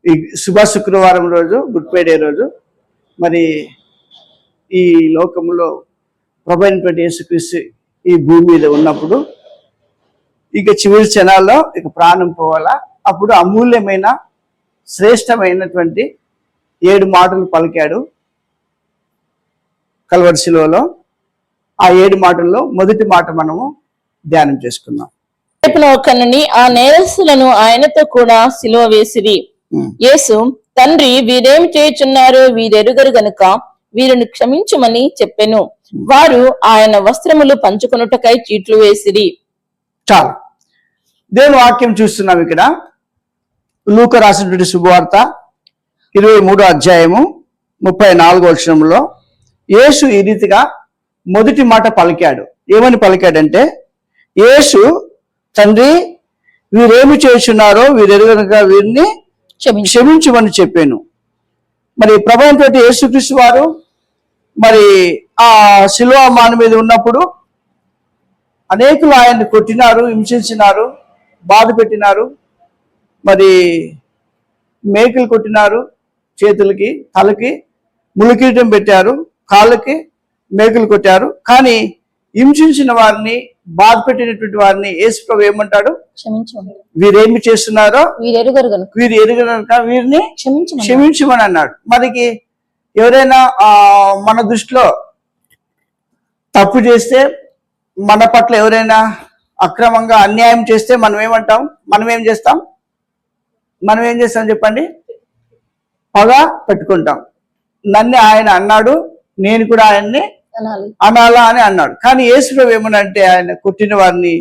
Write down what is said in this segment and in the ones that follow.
ఈ శుభ శుక్రవారం రోజు, గుడ్ ఫ్రైడే రోజు మరి ఈ లోకంలో ప్రభు అయినటువంటి యేసుక్రీస్తు ఈ భూమి మీద ఉన్నప్పుడు ఇక చివరి క్షణాల్లో ఇక ప్రాణం పోవాలా. అప్పుడు అమూల్యమైన శ్రేష్టమైనటువంటి 7 మాటలు పలికాడు కల్వరి శిలువలో. ఆ 7 మాటల్లో మొదటి మాట మనము ధ్యానం చేసుకుందాం. కనుని ఆ నేరస్తులను ఆయనతో కూడా సిలువ వేసిరి. యేసు, తండ్రి, వీరేమి చేయుచున్నారో వీరెరుగరు గనుక వీరిని క్షమించమని చెప్పెను. వారు ఆయన వస్త్రములు పంచుకొనుటకై చీట్లు వేసిరి. చాలు. దేవుని వాక్యం చూస్తున్నాం ఇక్కడ. లూకా రాసినటువంటి శుభవార్త 23వ అధ్యాయము 34వ వచనంలో యేసు ఈ రీతిగా మొదటి మాట పలికాడు. ఏమని పలికాడంటే, యేసు, తండ్రి, వీరేమి చేస్తున్నారో వీరెరుగనుక వీరిని క్షమించమని చెప్పాను. మరి ప్రభువుతో యేసుక్రీస్తు వారు మరి ఆ శిలువ మాను మీద ఉన్నప్పుడు అనేకులు ఆయన్ని కొట్టినారు, హింసించినారు, బాధ పెట్టినారు. మరి మేకులు కొట్టినారు, చేతులకి, తలకి ములికీటం పెట్టారు, కాళ్ళకి మేకులు కొట్టారు. కానీ హింసించిన వారిని, బాధ పెట్టినటువంటి వారిని యేసు ప్రభు ఏమంటాడు? వీరేమి చేస్తున్నారో వీరు ఎరుగనుక వీరిని క్షమించమని అన్నాడు. మనకి ఎవరైనా మన దృష్టిలో తప్పు చేస్తే, మన పట్ల ఎవరైనా అక్రమంగా అన్యాయం చేస్తే మనం ఏమంటాం? మనం ఏం చేస్తాం చెప్పండి? పగ పెట్టుకుంటాం. నన్ను ఆయన అన్నాడు, నేను కూడా ఆయన్ని అనాలా అని అన్నాడు. కానీ యేసు ప్రభు ఏమనంటే, ఆయన కొట్టిన వారిని,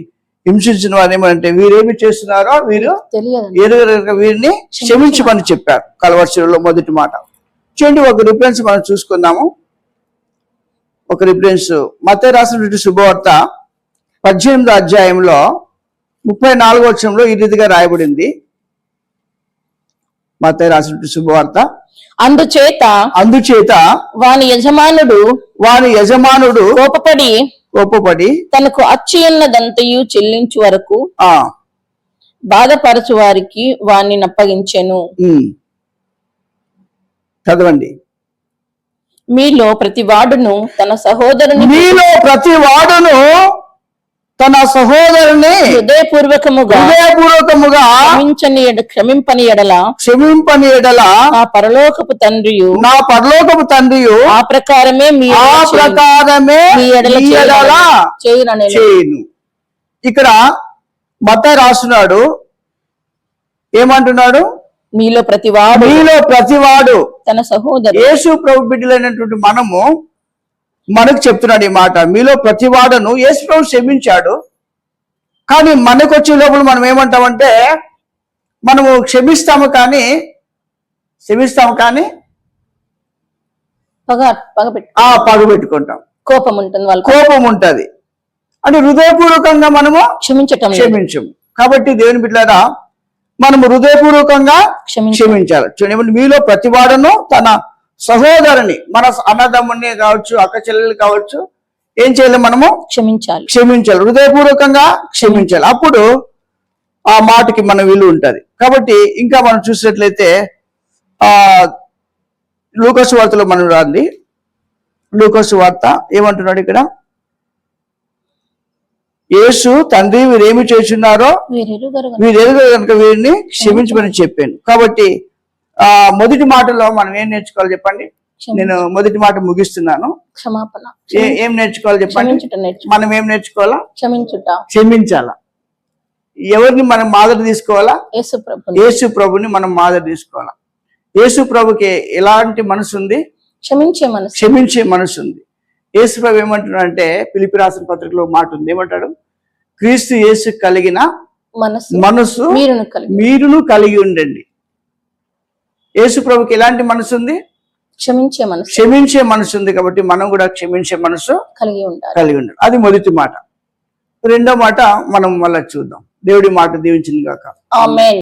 హింసించిన వారిని ఏమనంటే, వీరేమి చేస్తున్నారో వీరు ఎరుగనుక వీరిని క్షమించమని చెప్పారు కల్వరి శిలువలో మొదటి మాట. చూడండి, ఒక రిఫరెన్స్ మనం చూసుకుందాము. ఒక రిఫరెన్స్ మత్తయి రాసినటువంటి శుభవార్త 18వ అధ్యాయంలో 34వ వచనంలో ఈ రీతిగా రాయబడింది. మత్తయి రాసినటువంటి శుభవార్త, అందుచేత వాని యజమానుడు కోపపడి తనకు అచ్చియున్నదంతయు చెల్లించు వరకు బాధపరచు వారికి వాణ్ణి నప్పగించెను. చదవండి. మీలో ప్రతి వాడును తన సహోదరుని హృదయపూర్వకముగా క్షమింపని ఎడల నా పరలోకపు తండ్రియు ఆ ప్రకారమే మీ ఎడల చేయును. ఇక్కడ మత్తయి రాస్తున్నాడు, ఏమంటున్నాడు? మీలో ప్రతివాడు తన సహోదరు. యేసు ప్రభు బిడ్డలైనటువంటి మనకు చెప్తున్నాడు ఈ మాట. మీలో ప్రతివాడును యేసు ప్రభు క్షమించాడు. కానీ మనకు వచ్చే లోపల మనం ఏమంటామంటే, మనము క్షమిస్తాము కానీ పగ పెట్టుకుంటాం. కోపం ఉంటుంది అంటే హృదయపూర్వకంగా మనము క్షమించము. కాబట్టి దేవుని బిడ్డలారా, మనము హృదయపూర్వకంగా క్షమించాలి. చూడండి, మీలో ప్రతివాడును తన సహోదరుని, మన అన్నదమ్ముని కావచ్చు, అక్క చెల్లెలు కావచ్చు, ఏం చేయాలి? మనము క్షమించాలి, హృదయపూర్వకంగా క్షమించాలి. అప్పుడు ఆ మాటకి మన విలువ ఉంటుంది. కాబట్టి ఇంకా మనం చూసినట్లయితే లూకా సువార్తలో మనం రాండి. లూకా సువార్త ఏమంటున్నాడు ఇక్కడ? యేసు, తండ్రి, వీరేమి చేస్తున్నారో వీరెరుగరు కనుక వీరిని క్షమించమని చెప్పాను. కాబట్టి మొదటి మాటలో మనం ఏం నేర్చుకోవాలి చెప్పండి? నేను మొదటి మాట ముగిస్తున్నాను. క్షమాపణ. ఏం నేర్చుకోవాలి చెప్పండి? మనం ఏం నేర్చుకోవాలా? క్షమించాలా. ఎవరిని మనం మాదిరి తీసుకోవాలా? యేసు ప్రభుని మనం మాదిరి తీసుకోవాలా. యేసు ప్రభుకి ఎలాంటి మనసు ఉంది? క్షమించే మనసు ఉంది. యేసు ప్రభు ఏమంటున్నాడంటే, ఫిలిప్పీ రాసిన పత్రికలో మాట ఉంది, ఏమంటాడు? క్రీస్తు యేసు కలిగిన మనసు మీరును కలిగి ఉండండి. యేసు ప్రభుకి ఎలాంటి మనసు ఉంది? క్షమించే మనసు ఉంది. కాబట్టి మనం కూడా క్షమించే మనసు కలిగి ఉండాలి. అది మొదటి మాట. రెండో మాట మనం మళ్ళీ చూద్దాం. దేవుడి మాట దీవించింది గాక. ఆమేన్.